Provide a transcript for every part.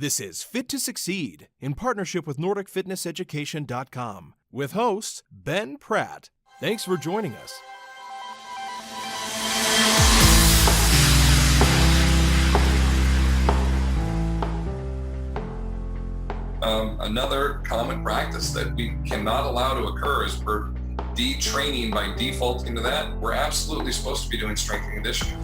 This is Fit to Succeed in partnership with NordicFitnessEducation.com with hosts Ben Pratt. Thanks for joining us. Another common practice that we cannot allow to occur is we're detraining by defaulting to that. We're absolutely supposed to be doing strength and conditioning.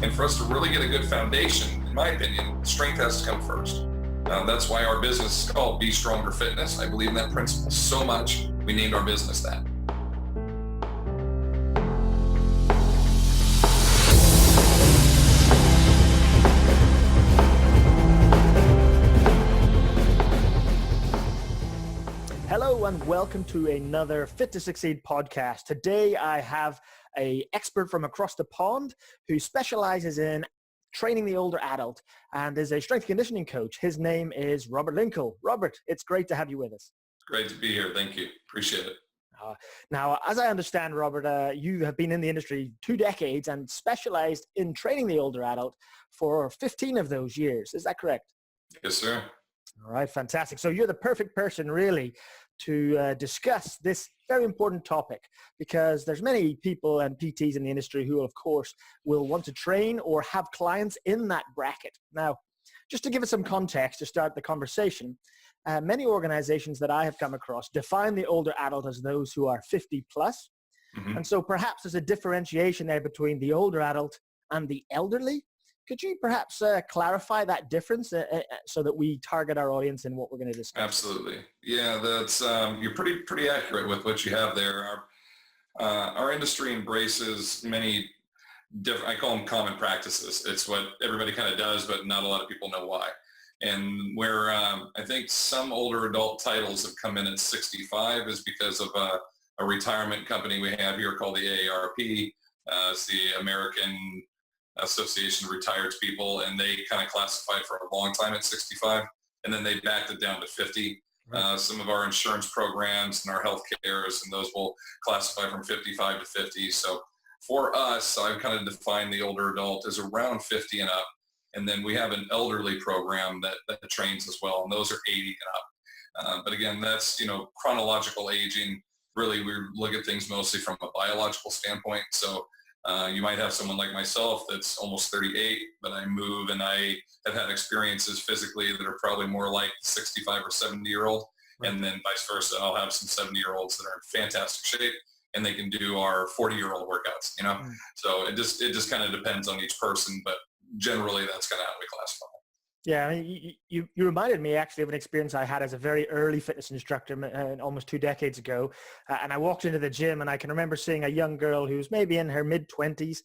And for us to really get a good foundation, in my opinion, strength has to come first. That's why our business is called Be Stronger Fitness. I believe in that principle so much, we named our business that. Hello and welcome to another Fit to Succeed podcast. Today I have an expert from across the pond who specializes in training the older adult and is a strength conditioning coach. His name is Robert Linkul. Robert, it's great to have you with us. Great to be here. Thank you. Appreciate it. Now, as I understand, Robert, you have been in the industry 2 decades and specialized in training the older adult for 15 of those years. Is that correct? Yes, sir. All right, fantastic. So you're the perfect person really to discuss this very important topic, because there's many people and PTs in the industry who, of course, will want to train or have clients in that bracket. Now, just to give us some context to start the conversation, many organizations that I have come across define the older adult as those who are 50 plus. Mm-hmm. And so perhaps there's a differentiation there between the older adult and the elderly. Could you perhaps clarify that difference so that we target our audience in what we're going to discuss? Absolutely. Yeah, that's you're pretty accurate with what you have there. Our industry embraces many different, I call them common practices. It's what everybody kind of does, but not a lot of people know why. And where I think some older adult titles have come in at 65 is because of a retirement company we have here called the AARP. It's the American Association of Retired People, and they kind of classified for a long time at 65, and then they backed it down to 50. Some of our insurance programs and our health cares, and those will classify from 55 to 50. So for us, I've kind of defined the older adult as around 50 and up, and then we have an elderly program that trains as well, and those are 80 and up. But again, that's, chronological aging. Really, we look at things mostly from a biological standpoint. So you might have someone like myself that's almost 38, but I move and I have had experiences physically that are probably more like 65 or 70-year-old. Right. And then vice versa, I'll have some 70-year-olds that are in fantastic shape and they can do our 40-year-old workouts, Right. So it just kind of depends on each person, but generally that's kind of how we classify. Yeah, I mean, you reminded me actually of an experience I had as a very early fitness instructor almost 2 decades ago. And I walked into the gym and I can remember seeing a young girl who was maybe in her mid-20s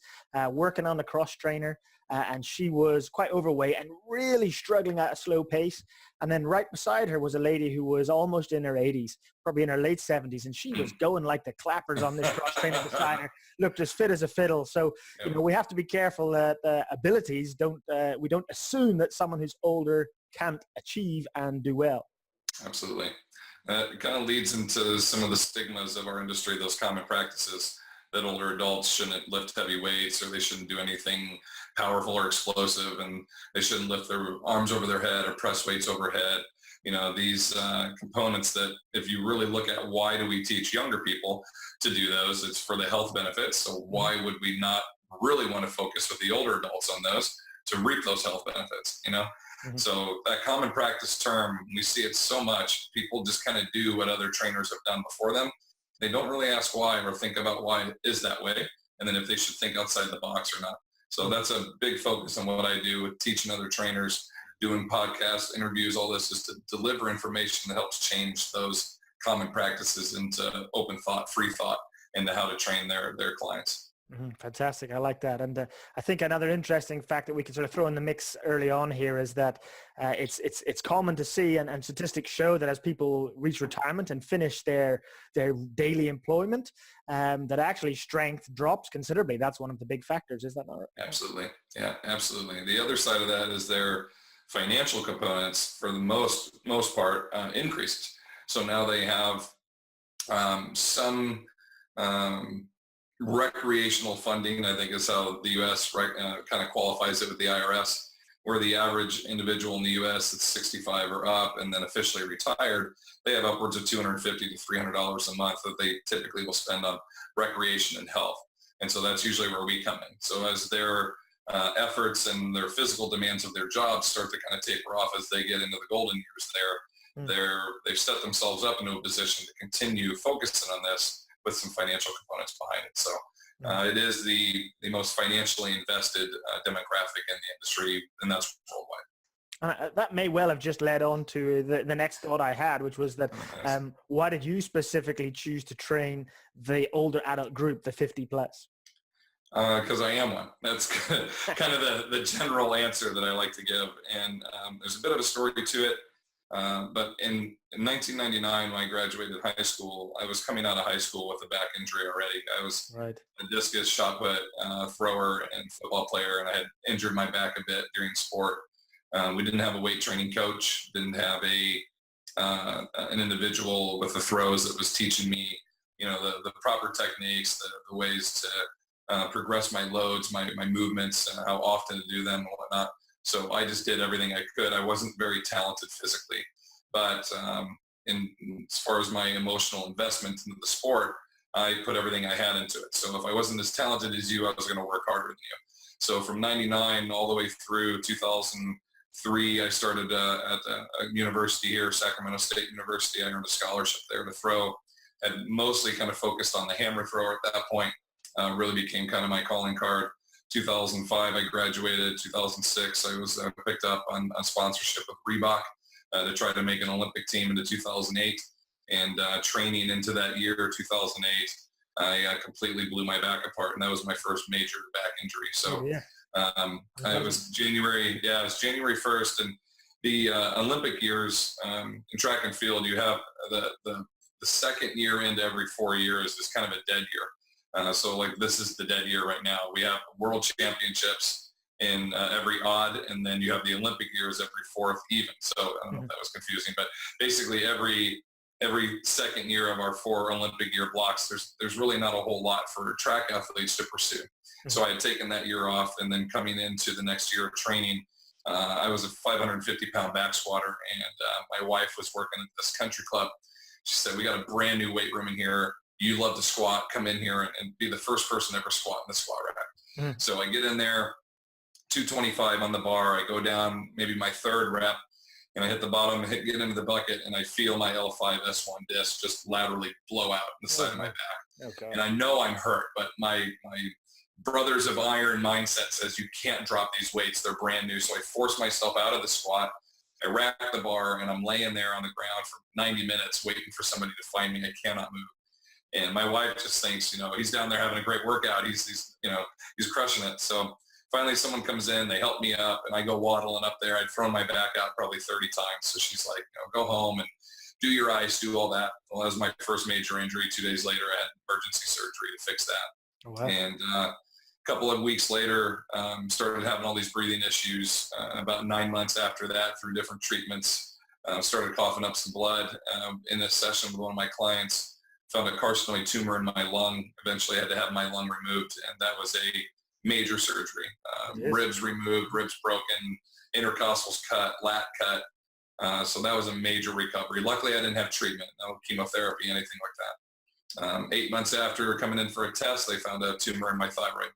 working on the cross trainer. And she was quite overweight and really struggling at a slow pace. And then right beside her was a lady who was almost in her 80s, probably in her late 70s. And she was going like the clappers on this cross trainer beside her, looked as fit as a fiddle. So, we have to be careful that abilities we don't assume that someone who's older can't achieve and do well. Absolutely. It kind of leads into some of the stigmas of our industry, those common practices that older adults shouldn't lift heavy weights, or they shouldn't do anything powerful or explosive, and they shouldn't lift their arms over their head or press weights overhead. These components that if you really look at why do we teach younger people to do those, it's for the health benefits. So why would we not really want to focus with the older adults on those to reap those health benefits, Mm-hmm. So that common practice term, we see it so much. People just kind of do what other trainers have done before them. They don't really ask why or think about why it is that way, and then if they should think outside the box or not. So that's a big focus on what I do with teaching other trainers, doing podcasts, interviews, all this is to deliver information that helps change those common practices into open thought, free thought, into how to train their clients. Mm-hmm. Fantastic. I like that. And I think another interesting fact that we can sort of throw in the mix early on here is that it's common to see, and statistics show that as people reach retirement and finish their daily employment, that actually strength drops considerably. That's one of the big factors. Is that not right? Absolutely. Yeah, absolutely. The other side of that is their financial components, for the most part, increased. So now they have some recreational funding, I think is how the U.S. kind of qualifies it with the IRS. where the average individual in the U.S. that's 65 or up and then officially retired, they have upwards of $250 to $300 a month that they typically will spend on recreation and health. And so that's usually where we come in. So as their efforts and their physical demands of their jobs start to kind of taper off as they get into the golden years they've set themselves up into a position to continue focusing on this with some financial components behind it. So it is the most financially invested demographic in the industry, and that's worldwide. That may well have just led on to the next thought I had, which was that why did you specifically choose to train the older adult group, the 50 plus? Because I am one. That's kind of the general answer that I like to give. And there's a bit of a story to it. But in 1999, when I graduated high school, I was coming out of high school with a back injury already. I was a discus, shot put, thrower, and football player, and I had injured my back a bit during sport. We didn't have a weight training coach, didn't have an individual with the throws that was teaching me, the proper techniques, the ways to progress my loads, my movements, how often to do them and whatnot. So I just did everything I could. I wasn't very talented physically, but as far as my emotional investment into the sport, I put everything I had into it. So if I wasn't as talented as you, I was going to work harder than you. So from 99 all the way through 2003, I started at a university here, Sacramento State University. I earned a scholarship there to throw. Had mostly kind of focused on the hammer thrower at that point. Really became kind of my calling card. 2005, I graduated. 2006, I was picked up on sponsorship with Reebok to try to make an Olympic team into 2008. And training into that year, 2008, I completely blew my back apart, and that was my first major back injury. So it was January 1st, and the Olympic years in track and field, you have the second year into every 4 years is kind of a dead year. So like this is the dead year right now. We have world championships in every odd, and then you have the Olympic years every fourth even. So I don't know if that was confusing, but basically every second year of our 4 Olympic year blocks, there's really not a whole lot for track athletes to pursue. So I had taken that year off, and then coming into the next year of training, I was a 550-pound back squatter, and my wife was working at this country club. She said, "We got a brand new weight room in here. You love to squat. Come in here and be the first person ever squat in the squat rack." So I get in there, 225 on the bar. I go down maybe my third rep, and I hit the bottom, get into the bucket, and I feel my L5 S1 disc just laterally blow out the side of my back. Okay. And I know I'm hurt, but my brothers of iron mindset says you can't drop these weights. They're brand new. So I force myself out of the squat. I rack the bar, and I'm laying there on the ground for 90 minutes waiting for somebody to find me. I cannot move. And my wife just thinks, he's down there having a great workout. He's crushing it. So finally someone comes in, they help me up, and I go waddling up there. I'd thrown my back out probably 30 times. So she's like, go home and do your ice, do all that. Well, that was my first major injury. 2 days later, I had emergency surgery to fix that. Oh, wow. And a couple of weeks later, started having all these breathing issues. About 9 months after that, through different treatments, started coughing up some blood. In a session with one of my clients, found a carcinoid tumor in my lung. Eventually had to have my lung removed, and that was a major surgery. Ribs removed, ribs broken, intercostals cut, lat cut. So that was a major recovery. Luckily, I didn't have treatment, no chemotherapy, anything like that. 8 months after coming in for a test, they found a tumor in my thyroid.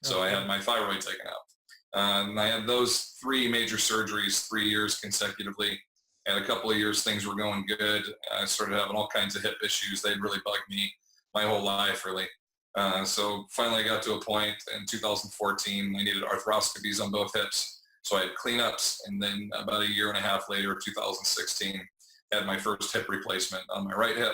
So I had my thyroid taken out. And I had those 3 major surgeries, 3 years consecutively. And a couple of years, things were going good. I started having all kinds of hip issues. They'd really bugged me my whole life, really. So finally I got to a point in 2014, I needed arthroscopies on both hips. So I had cleanups, and then about a year and a half later, 2016, had my first hip replacement on my right hip.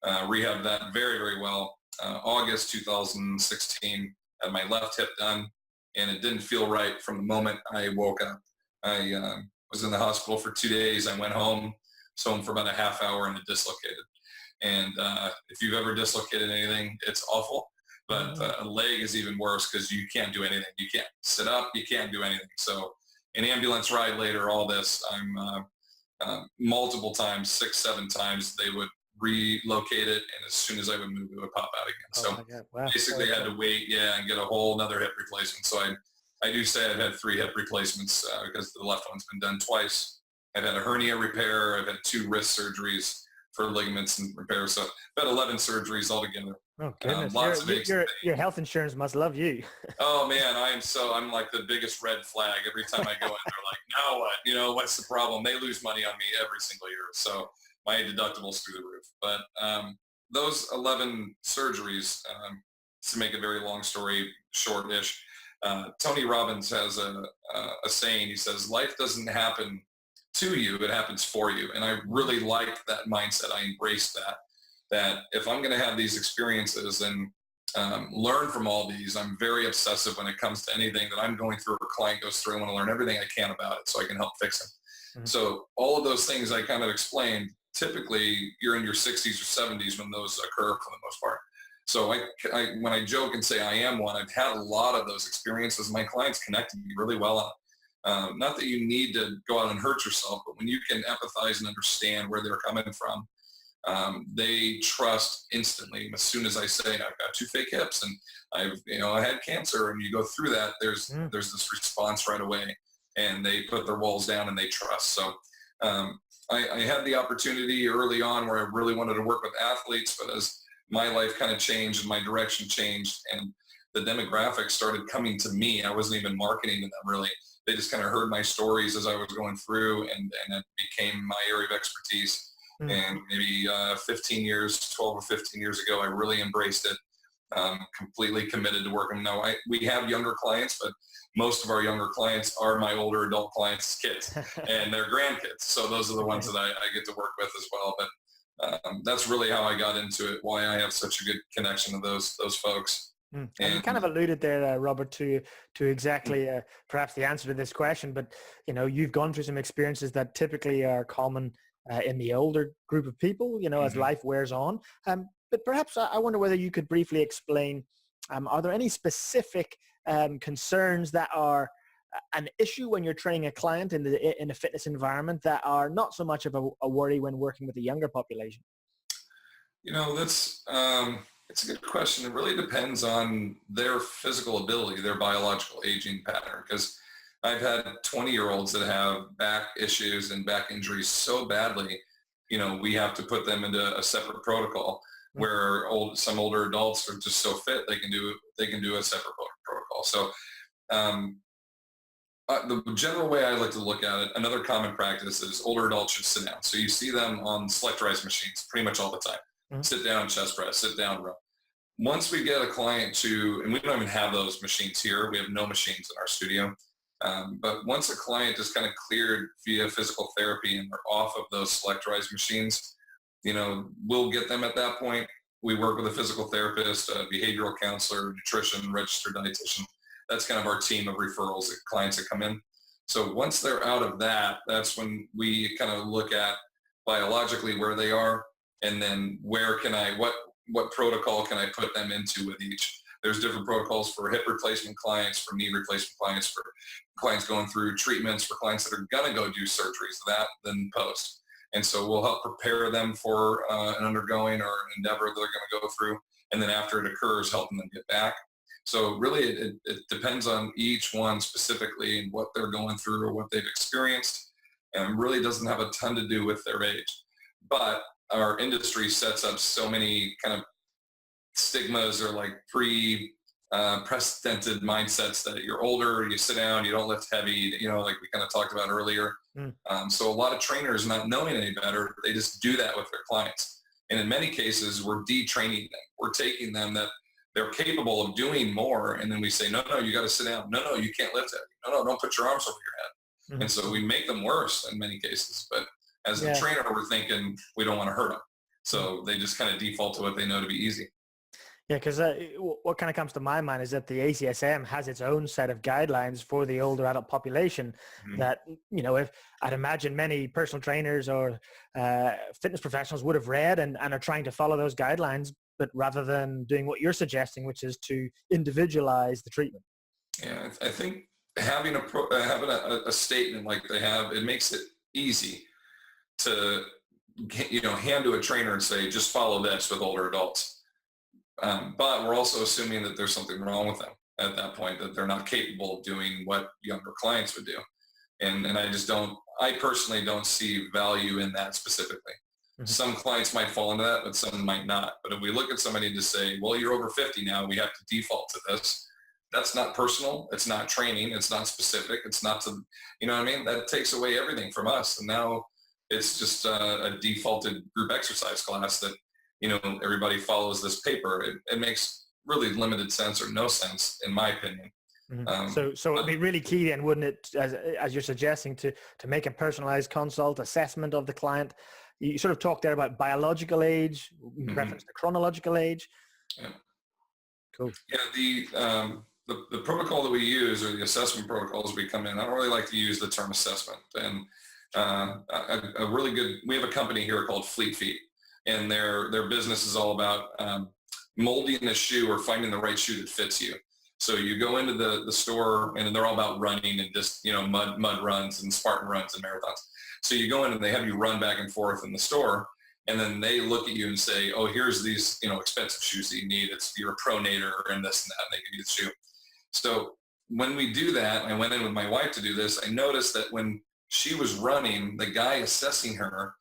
Rehabbed that very, very well. August 2016, had my left hip done, and it didn't feel right from the moment I woke up. I was in the hospital for 2 days. I went home, was home for about a half hour, and it dislocated. And if you've ever dislocated anything, it's awful. But a leg is even worse because you can't do anything. You can't sit up. You can't do anything. So an ambulance ride later, all this, I'm multiple times, 6, 7 times, they would relocate it. And as soon as I would move, it would pop out again. So basically I had to wait, and get a whole another hip replacement. So I do say I've had 3 hip replacements because the left one's been done twice. I've had a hernia repair. I've had 2 wrist surgeries for ligaments and repair. So I've had 11 surgeries altogether. Oh goodness, Lots of aches. your health insurance must love you. Oh man, I'm like the biggest red flag. Every time I go in, they're like, now what? You know, what's the problem? They lose money on me every single year. So my deductibles through the roof. But those 11 surgeries, to make a very long story short-ish, Tony Robbins has a saying. He says, life doesn't happen to you, it happens for you. And I really liked that mindset. I embraced that if I'm going to have these experiences and learn from all these, I'm very obsessive when it comes to anything that I'm going through or a client goes through. I want to learn everything I can about it so I can help fix it. Mm-hmm. So all of those things I kind of explained, typically you're in your 60s or 70s when those occur for the most part. So when I joke and say I am one, I've had a lot of those experiences. My clients connect with me really well on it. Not that you need to go out and hurt yourself, but when you can empathize and understand where they're coming from, they trust instantly. As soon as I say I've got 2 fake hips and I had cancer, and you go through that, there's this response right away, and they put their walls down and they trust. So I had the opportunity early on where I really wanted to work with athletes, but as my life kind of changed and my direction changed and the demographics started coming to me, I wasn't even marketing to them really. They just kind of heard my stories as I was going through, and it became my area of expertise. Mm-hmm. And maybe 12 or 15 years ago, I really embraced it, completely committed to working. Now, we have younger clients, but most of our younger clients are my older adult clients' kids and their grandkids. So those are the ones that I get to work with as well. But that's really how I got into it, why I have such a good connection to those folks. And you kind of alluded there, Robert, to exactly perhaps the answer to this question, but you've gone through some experiences that typically are common in the older group of people, as life wears on. But perhaps I wonder whether you could briefly explain, are there any specific concerns that are an issue when you're training a client in a fitness environment that are not so much of a worry when working with the younger population? It's a good question. It really depends on their physical ability, their biological aging pattern, because I've had 20-year-olds that have back issues and back injuries so badly, we have to put them into a separate protocol, where some older adults are just so fit they can do a separate protocol. So the general way I like to look at it, another common practice is older adults should sit down. So you see them on selectorized machines pretty much all the time. Mm-hmm. Sit down chest press, sit down row. Once we get a client and we don't even have those machines here. We have no machines in our studio. But once a client is kind of cleared via physical therapy and they're off of those selectorized machines, we'll get them at that point. We work with a physical therapist, a behavioral counselor, nutrition, registered dietitian. That's kind of our team of referrals, clients that come in. So once they're out of that, that's when we kind of look at biologically where they are, and then what protocol can I put them into with each. There's different protocols for hip replacement clients, for knee replacement clients, for clients going through treatments, for clients that are going to go do surgeries, then post. And so we'll help prepare them for an undergoing or an endeavor they're going to go through. And then after it occurs, helping them get back. So really it depends on each one specifically and what they're going through or what they've experienced. And really doesn't have a ton to do with their age. But our industry sets up so many kind of stigmas or like precedented mindsets that you're older, you sit down, you don't lift heavy, like we kind of talked about earlier. So a lot of trainers, not knowing any better, they just do that with their clients. And in many cases, we're detraining them. We're taking them that they're capable of doing more. And then we say, no, you got to sit down. No, you can't lift heavy. No, don't put your arms over your head. And so we make them worse in many cases. But as a trainer, we're thinking we don't want to hurt them. So they just kind of default to what they know to be easy. Yeah, because what kind of comes to my mind is that the ACSM has its own set of guidelines for the older adult population that, if I'd imagine many personal trainers or fitness professionals would have read and are trying to follow those guidelines, but rather than doing what you're suggesting, which is to individualize the treatment. Yeah, I think having a statement like they have, it makes it easy to, hand to a trainer and say, just follow this with older adults. But we're also assuming that there's something wrong with them. at that point, that they're not capable of doing what younger clients would do. And I personally don't see value in that specifically. Mhm. Some clients might fall into that, but some might not. But if we look at somebody to say, well, you're over 50 now, we have to default to this. That's not personal. It's not training. It's not specific. It's not to, you know what I mean? That takes away everything from us. And now it's just a defaulted group exercise class that, everybody follows this paper. It makes really limited sense or no sense, in my opinion. Mhm. So it'd be really key then, wouldn't it, as you're suggesting, to make a personalized consult assessment of the client. You sort of talked there about biological age, reference to chronological age. Yeah. Cool. Yeah, the protocol that we use, or the assessment protocols we come in, I don't really like to use the term assessment. And we have a company here called Fleet Feet, and their business is all about molding a shoe or finding the right shoe that fits you. So you go into the store, and they're all about running and just, mud runs and Spartan runs and marathons. So you go in and they have you run back and forth in the store, and then they look at you and say, oh, here's these, expensive shoes that you need. You're a pronator and this and that, and they give you the shoe. So when we do that, I went in with my wife to do this. I noticed that when she was running, the guy assessing her,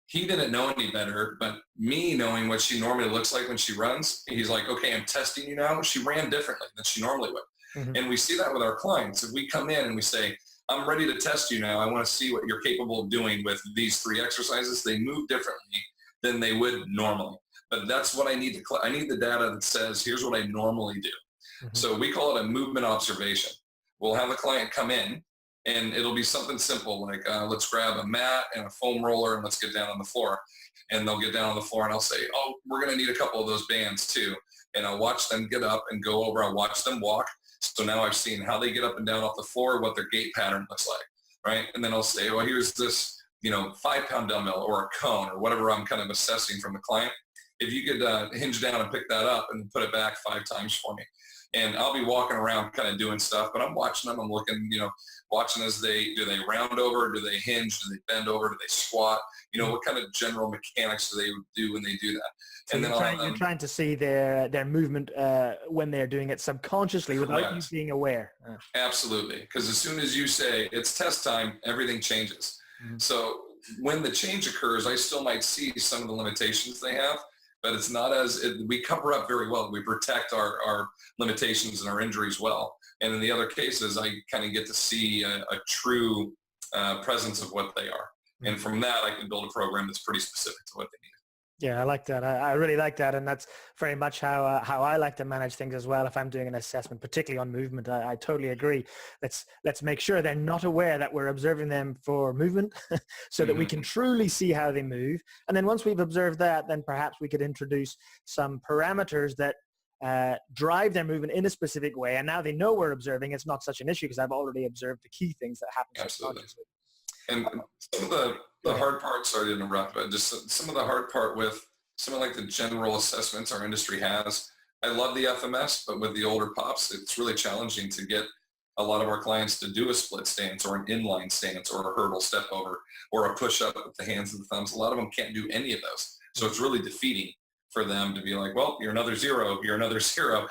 he didn't know any better, but me knowing what she normally looks like when she runs, he's like, okay, I'm testing you now. She ran differently than she normally would. Mm-hmm. And we see that with our clients. If we come in and we say, I'm ready to test you now, I want to see what you're capable of doing with these 3 exercises, they move differently than they would normally. But that's what I need. I need the data that says, here's what I normally do. Mm-hmm. So we call it a movement observation. We'll have the client come in, and it'll be something simple like, let's grab a mat and a foam roller and let's get down on the floor. And they'll get down on the floor, and I'll say, oh, we're going to need a couple of those bands too. And I'll watch them get up and go over. I'll watch them walk. So now I've seen how they get up and down off the floor, what their gait pattern looks like, right? And then I'll say, well, here's this, 5-pound dumbbell or a cone or whatever I'm kind of assessing from the client. If you could hinge down and pick that up and put it back 5 times for me. And I'll be walking around kind of doing stuff, but I'm watching them. I'm looking, watching as do they round over? Do they hinge? Do they bend over? Do they squat? What kind of general mechanics do they do when they do that? So and you're trying to see their movement when they're doing it subconsciously without you being aware. Absolutely. Because as soon as you say it's test time, everything changes. Mm-hmm. So when the change occurs, I still might see some of the limitations they have, but it's not we cover up very well. We protect our limitations and our injuries well. And in the other cases, I kind of get to see a true presence of what they are. And from that, I can build a program that's pretty specific to what they need. Yeah, I like that. I really like that. And that's very much how I like to manage things as well. If I'm doing an assessment, particularly on movement, I totally agree. Let's make sure they're not aware that we're observing them for movement so that we can truly see how they move. And then once we've observed that, then perhaps we could introduce some parameters that drive their movement in a specific way. And now they know we're observing. It's not such an issue because I've already observed the key things that happen. Absolutely. And some of the hard part, sorry to interrupt, but just some of the hard part with some of like the general assessments our industry has, I love the FMS, but with the older pops, it's really challenging to get a lot of our clients to do a split stance or an inline stance or a hurdle step over or a push up with the hands and the thumbs. A lot of them can't do any of those. So it's really defeating for them to be like, well, you're another 0, you're another 0,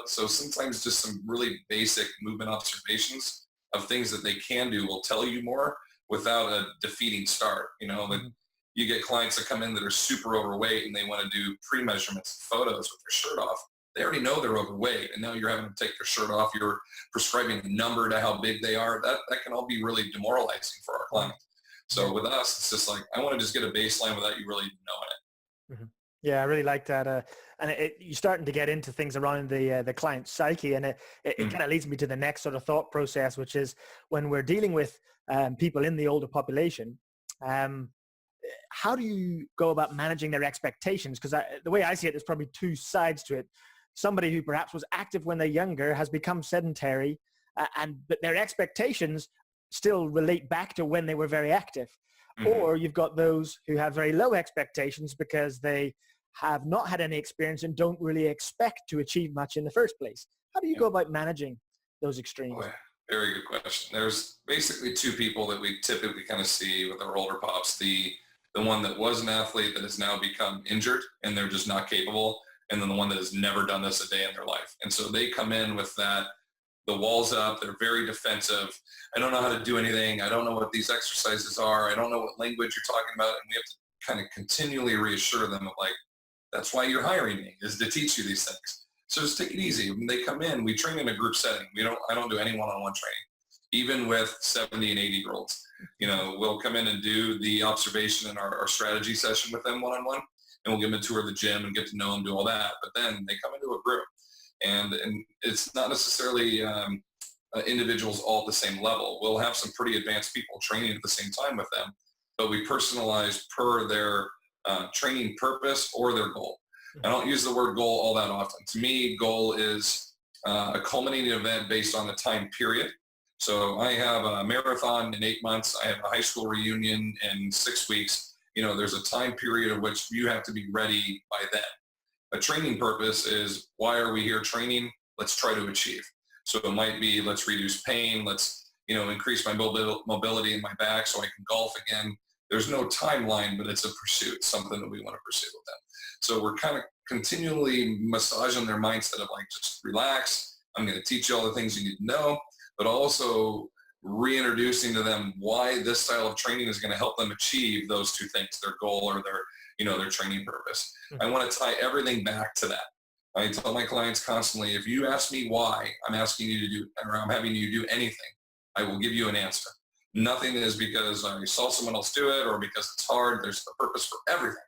so sometimes just some really basic movement observations of things that they can do will tell you more without a defeating start. You get clients that come in that are super overweight and they want to do pre-measurements photos with their shirt off. They already know they're overweight, and now you're having to take their shirt off. You're prescribing a number to how big they are. That can all be really demoralizing for our clients. So with us, it's just like, I want to just get a baseline without you really knowing it. Mm-hmm. Yeah, I really like that. And you're starting to get into things around the client psyche, and it kind of leads me to the next sort of thought process, which is when we're dealing with people in the older population, how do you go about managing their expectations? Because the way I see it, there's probably 2 sides to it. Somebody who perhaps was active when they're younger has become sedentary, but their expectations still relate back to when they were very active. Mm-hmm. Or you've got those who have very low expectations because they have not had any experience and don't really expect to achieve much in the first place. How do you go about managing those extremes? Boy, very good question. There's basically 2 people that we typically kind of see with our older pops. The one that was an athlete that has now become injured and they're just not capable. and then the one that has never done this a day in their life. And so they come in with that, the walls up, they're very defensive. I don't know how to do anything. I don't know what these exercises are. I don't know what language you're talking about. And we have to kind of continually reassure them of like, that's why you're hiring me, is to teach you these things. So just take it easy. When they come in, we train in a group setting. I don't do any one-on-one training, even with 70 and 80-year-olds. We'll come in and do the observation in our strategy session with them one-on-one, and we'll give them a tour of the gym and get to know them, do all that. But then they come into a group, and it's not necessarily individuals all at the same level. We'll have some pretty advanced people training at the same time with them, but we personalize per their training purpose or their goal. I don't use the word goal all that often. To me, goal is a culminating event based on a time period. So I have a marathon in 8 months. I have a high school reunion in 6 weeks. There's a time period of which you have to be ready by then. A training purpose is, why are we here training? Let's try to achieve. So it might be, let's reduce pain. Let's, increase my mobility in my back so I can golf again. There's no timeline, but it's a pursuit, something that we want to pursue with them. So we're kind of continually massaging their mindset of like, just relax. I'm going to teach you all the things you need to know, but also reintroducing to them why this style of training is going to help them achieve those two things, their goal or their training purpose. I want to tie everything back to that. I tell my clients constantly, if you ask me why I'm asking you to do, or I'm having you do anything, I will give you an answer. Nothing is because I saw someone else do it or because it's hard. There's a purpose for everything.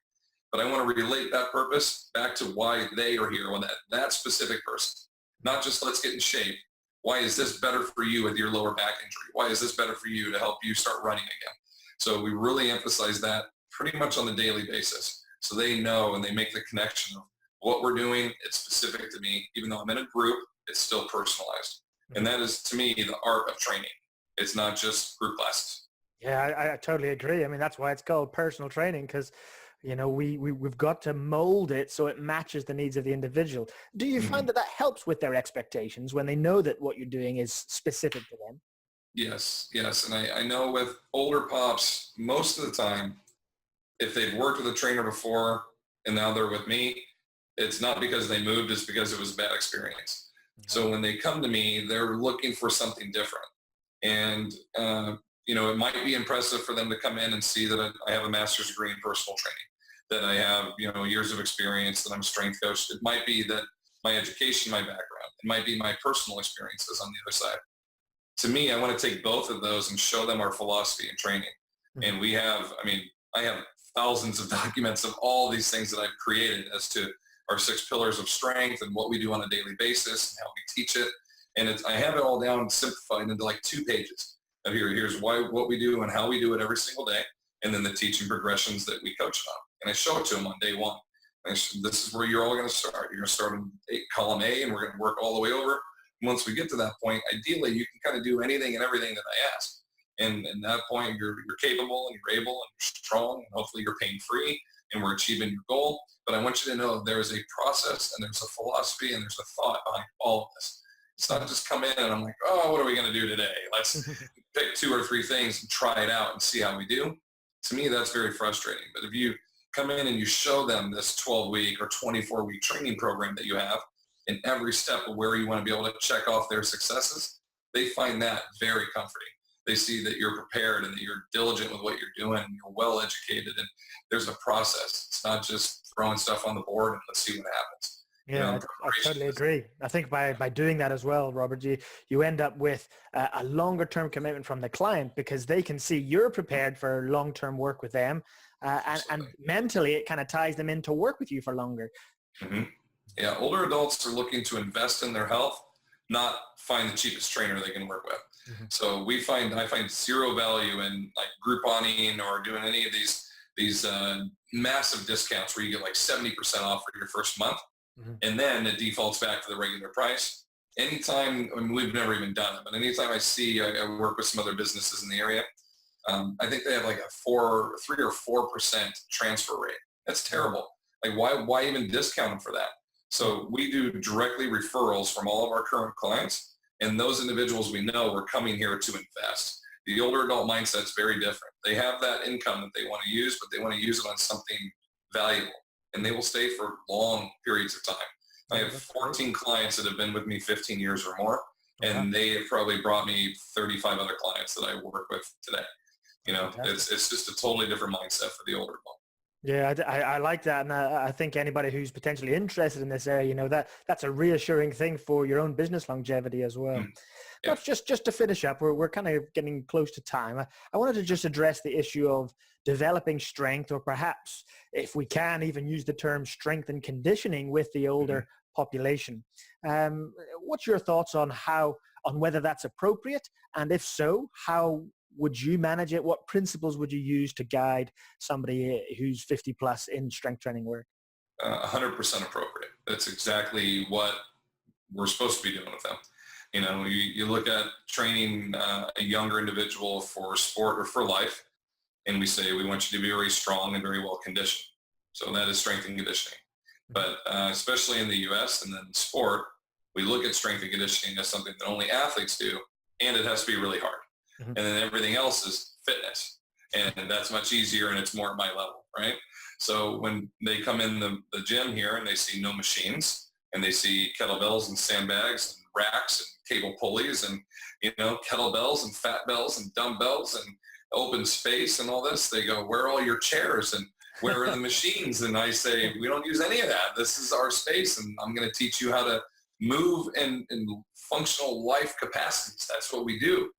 But I want to relate that purpose back to why they are here, when that specific person, not just let's get in shape. Why is this better for you with your lower back injury? Why is this better for you to help you start running again? So we really emphasize that pretty much on the daily basis. So they know and they make the connection of what we're doing. It's specific to me. Even though I'm in a group, it's still personalized. And that is, to me, the art of training. It's not just group classes. Yeah, I totally agree. I mean, that's why it's called personal training, because we've got to mold it so it matches the needs of the individual. Do you find that helps with their expectations when they know that what you're doing is specific to them? Yes. And I know with older pops, most of the time, if they've worked with a trainer before and now they're with me, it's not because they moved, it's because it was a bad experience. So when they come to me, they're looking for something different. And, it might be impressive for them to come in and see that I have a master's degree in personal training, that I have, years of experience, that I'm a strength coach. It might be that my education, my background, it might be my personal experiences on the other side. To me, I want to take both of those and show them our philosophy in training. And I have thousands of documents of all these things that I've created as to our 6 pillars of strength and what we do on a daily basis and how we teach it. And I have it all down simplified into like 2 pages of here's what we do and how we do it every single day. And then the teaching progressions that we coach them on. And I show it to them on day 1. And this is where you're all going to start. You're going to start in column A, and we're going to work all the way over. And once we get to that point, ideally, you can kind of do anything and everything that I ask. And at that point, you're capable and you're able and you're strong, and hopefully you're pain-free and we're achieving your goal. But I want you to know there is a process and there's a philosophy and there's a thought behind all of this. It's not just come in and I'm like, oh, what are we going to do today? Let's pick 2 or 3 things and try it out and see how we do. To me, that's very frustrating. But if you come in and you show them this 12-week or 24-week training program that you have in every step of where you want to be able to check off their successes, they find that very comforting. They see that you're prepared and that you're diligent with what you're doing and you're well educated and there's a process. It's not just throwing stuff on the board and let's see what happens. Yeah, I totally agree. I think by doing that as well, Robert, you end up with a longer term commitment from the client because they can see you're prepared for long-term work with them. And mentally, it kind of ties them in to work with you for longer. Yeah, older adults are looking to invest in their health, not find the cheapest trainer they can work with. So I find zero value in like Grouponing or doing any of these massive discounts where you get like 70% off for your first month. And then it defaults back to the regular price. Anytime, we've never even done it, but anytime I work with some other businesses in the area, I think they have like a 3 or 4% transfer rate. That's terrible. Like why even discount them for that? So we do directly referrals from all of our current clients, and those individuals we know are coming here to invest. The older adult mindset's very different. They have that income that they want to use, but they want to use it on something valuable. and they will stay for long periods of time. I have 14 clients that have been with me 15 years or more, and they have probably brought me 35 other clients that I work with today. It's just a totally different mindset for the older one. Yeah, I like that. And I think anybody who's potentially interested in this area, that's a reassuring thing for your own business longevity as well. Yeah. But just to finish up, we're kind of getting close to time. I wanted to just address the issue of developing strength, or perhaps if we can even use the term strength and conditioning with the older population. What's your thoughts on whether that's appropriate? And if so, how would you manage it? What principles would you use to guide somebody who's 50 plus in strength training work? 100% appropriate. That's exactly what we're supposed to be doing with them. You look at training a younger individual for sport or for life, and we say we want you to be very strong and very well conditioned. So that is strength and conditioning. But especially in the U.S. and then sport, we look at strength and conditioning as something that only athletes do, and it has to be really hard. And then everything else is fitness, and that's much easier, and it's more at my level, right? So when they come in the gym here and they see no machines, and they see kettlebells and sandbags and racks and cable pulleys and kettlebells and fat bells and dumbbells and open space and all this, they go, where are all your chairs and where are the machines? And I say, we don't use any of that. This is our space, and I'm going to teach you how to move in functional life capacities. That's what we do.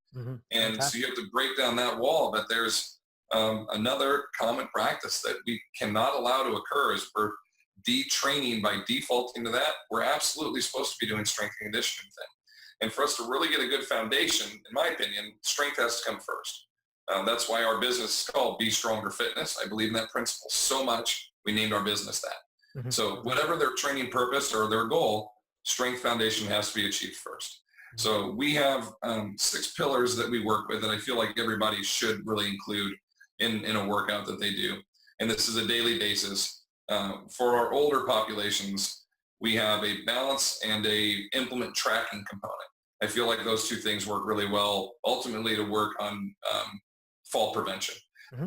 And so you have to break down that wall. But there's another common practice that we cannot allow to occur is we're detraining by defaulting to that. We're absolutely supposed to be doing strength and conditioning thing. And for us to really get a good foundation, in my opinion, strength has to come first. That's why our business is called Be Stronger Fitness. I believe in that principle so much, we named our business that. So whatever their training purpose or their goal, strength foundation has to be achieved first. So we have 6 pillars that we work with that I feel like everybody should really include in a workout that they do. And this is a daily basis. For our older populations, we have a balance and a implement tracking component. I feel like those two things work really well, ultimately to work on fall prevention.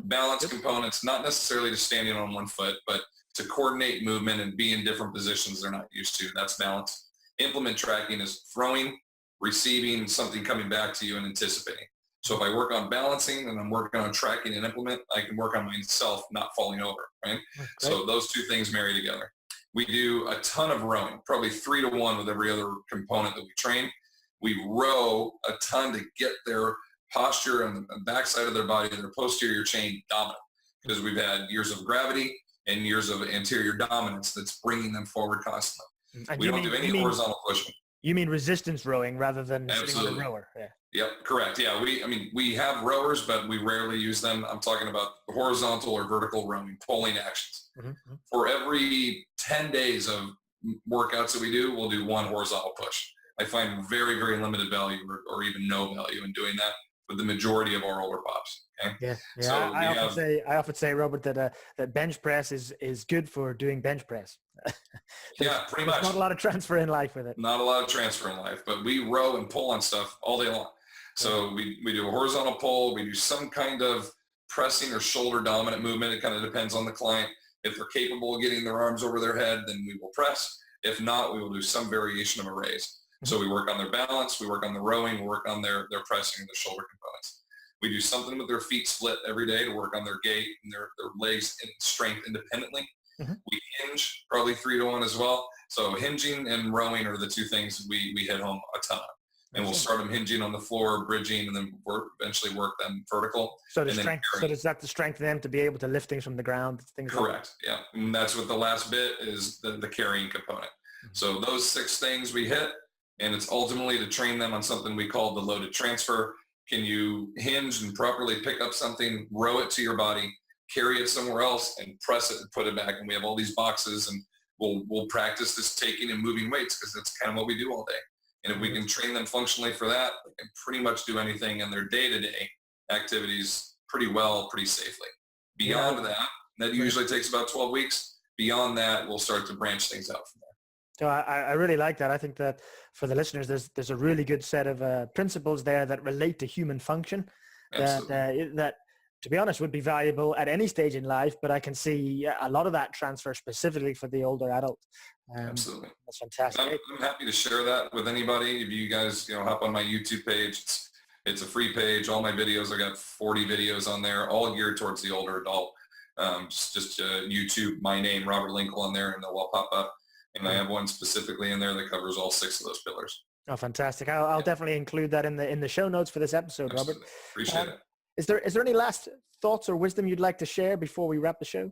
Balance components, not necessarily to standing on one foot, but to coordinate movement and be in different positions they're not used to. That's balance. Implement tracking is throwing, receiving something coming back to you and anticipating. So if I work on balancing and I'm working on tracking and implement, I can work on myself not falling over, right? So those two things marry together. We do a ton of rowing, probably 3 to 1 with every other component that we train. We row a ton to get their posture and the backside of their body, their posterior chain dominant, because we've had years of gravity and years of anterior dominance that's bringing them forward constantly. And we don't do any horizontal pushing. You mean resistance rowing rather than sitting on a rower? Yeah. Yep, correct. Yeah, we have rowers, but we rarely use them. I'm talking about horizontal or vertical rowing, pulling actions. For every 10 days of workouts that we do, we'll do 1 horizontal push. I find very, very limited value or even no value in doing that with the majority of our older pops. Okay? Yeah. So I often say, Robert, that bench press is good for doing bench press. Yeah, pretty much. Not a lot of transfer in life with it. Not a lot of transfer in life, but we row and pull on stuff all day long. So we do a horizontal pull. We do some kind of pressing or shoulder dominant movement. It kind of depends on the client. If they're capable of getting their arms over their head, then we will press. If not, we will do some variation of a raise. So we work on their balance, we work on the rowing, we work on their pressing and their shoulder components. We do something with their feet split every day to work on their gait and their legs and strength independently. We hinge probably 3 to 1 as well. So hinging and rowing are the 2 things we hit home a ton of. And we'll start them hinging on the floor, bridging, and then eventually work them vertical. So is that the strength of them to be able to lift things from the ground? Correct. Yeah. And that's what the last bit is, the carrying component. So those 6 things we hit, and it's ultimately to train them on something we call the loaded transfer. Can you hinge and properly pick up something, row it to your body, carry it somewhere else, and press it and put it back? And we have all these boxes, and we'll practice this taking and moving weights because that's kind of what we do all day. And if we can train them functionally for that, they can pretty much do anything in their day-to-day activities pretty well, pretty safely. Beyond that usually takes about 12 weeks. Beyond that, we'll start to branch things out from there. So I really like that. I think that for the listeners, there's a really good set of principles there that relate to human function that to be honest, would be valuable at any stage in life, but I can see a lot of that transfer specifically for the older adult. Absolutely. That's fantastic. I'm happy to share that with anybody. If you guys, hop on my YouTube page, it's a free page. All my videos, I got 40 videos on there, all geared towards the older adult. Just YouTube, my name, Robert Linkul on there, and they'll all pop up. And I have one specifically in there that covers all 6 of those pillars. Oh, fantastic. I'll definitely include that in the show notes for this episode, Absolutely. Robert. Appreciate it. Is there any last thoughts or wisdom you'd like to share before we wrap the show?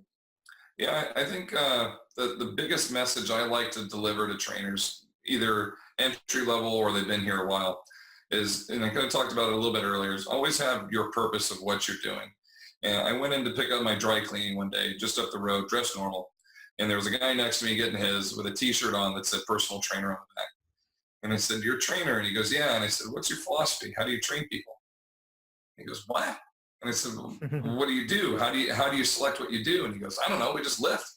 Yeah, I think the biggest message I like to deliver to trainers, either entry level or they've been here a while, is, and I kind of talked about it a little bit earlier, is always have your purpose of what you're doing. And I went in to pick up my dry cleaning one day, just up the road, dressed normal. And there was a guy next to me getting his with a t-shirt on that said personal trainer on the back. And I said, "You're a trainer?" And he goes, "Yeah." And I said, "What's your philosophy? How do you train people?" He goes, "What?" And I said, "Well, what do you do? How do you select what you do?" And he goes, "I don't know. We just lift."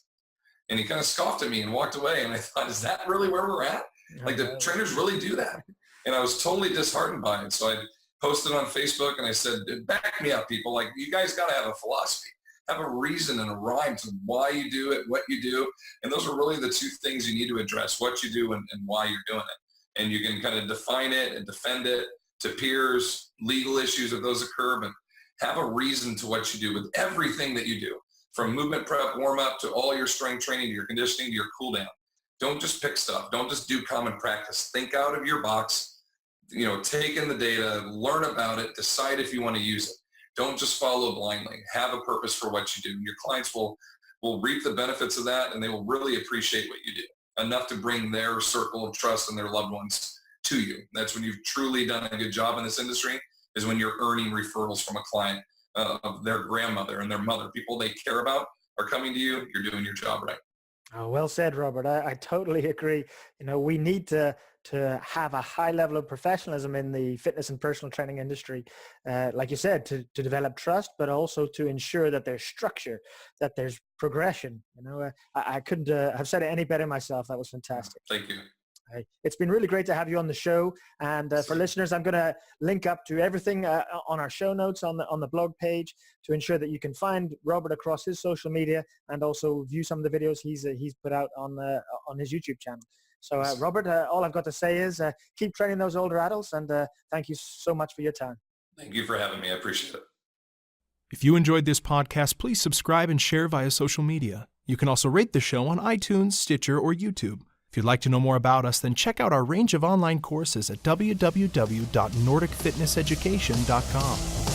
And he kind of scoffed at me and walked away. And I thought, is that really where we're at? Like, the trainers really do that? And I was totally disheartened by it. So I posted on Facebook and I said, back me up, people. Like, you guys got to have a philosophy, have a reason and a rhyme to why you do it, what you do. And those are really the 2 things you need to address: what you do and why you're doing it. And you can kind of define it and defend it to peers, legal issues if those occur, but have a reason to what you do with everything that you do, from movement prep, warm up, to all your strength training, to your conditioning, to your cool down. Don't just pick stuff. Don't just do common practice. Think out of your box, take in the data, learn about it, decide if you want to use it. Don't just follow blindly. Have a purpose for what you do. Your clients will reap the benefits of that, and they will really appreciate what you do, enough to bring their circle of trust and their loved ones to you. That's when you've truly done a good job in this industry, is when you're earning referrals from a client of their grandmother and their mother. People they care about are coming to you. You're doing your job right. Oh, well said, Robert. I totally agree. We need to have a high level of professionalism in the fitness and personal training industry, like you said, to develop trust, but also to ensure that there's structure, that there's progression. I couldn't have said it any better myself. That was fantastic. Thank you. It's been really great to have you on the show. And for listeners, I'm going to link up to everything on our show notes on the blog page to ensure that you can find Robert across his social media and also view some of the videos he's put out on his YouTube channel. So Robert, all I've got to say is keep training those older adults, and thank you so much for your time. Thank you for having me. I appreciate it. If you enjoyed this podcast, please subscribe and share via social media. You can also rate the show on iTunes, Stitcher, or YouTube. If you'd like to know more about us, then check out our range of online courses at www.nordicfitnesseducation.com.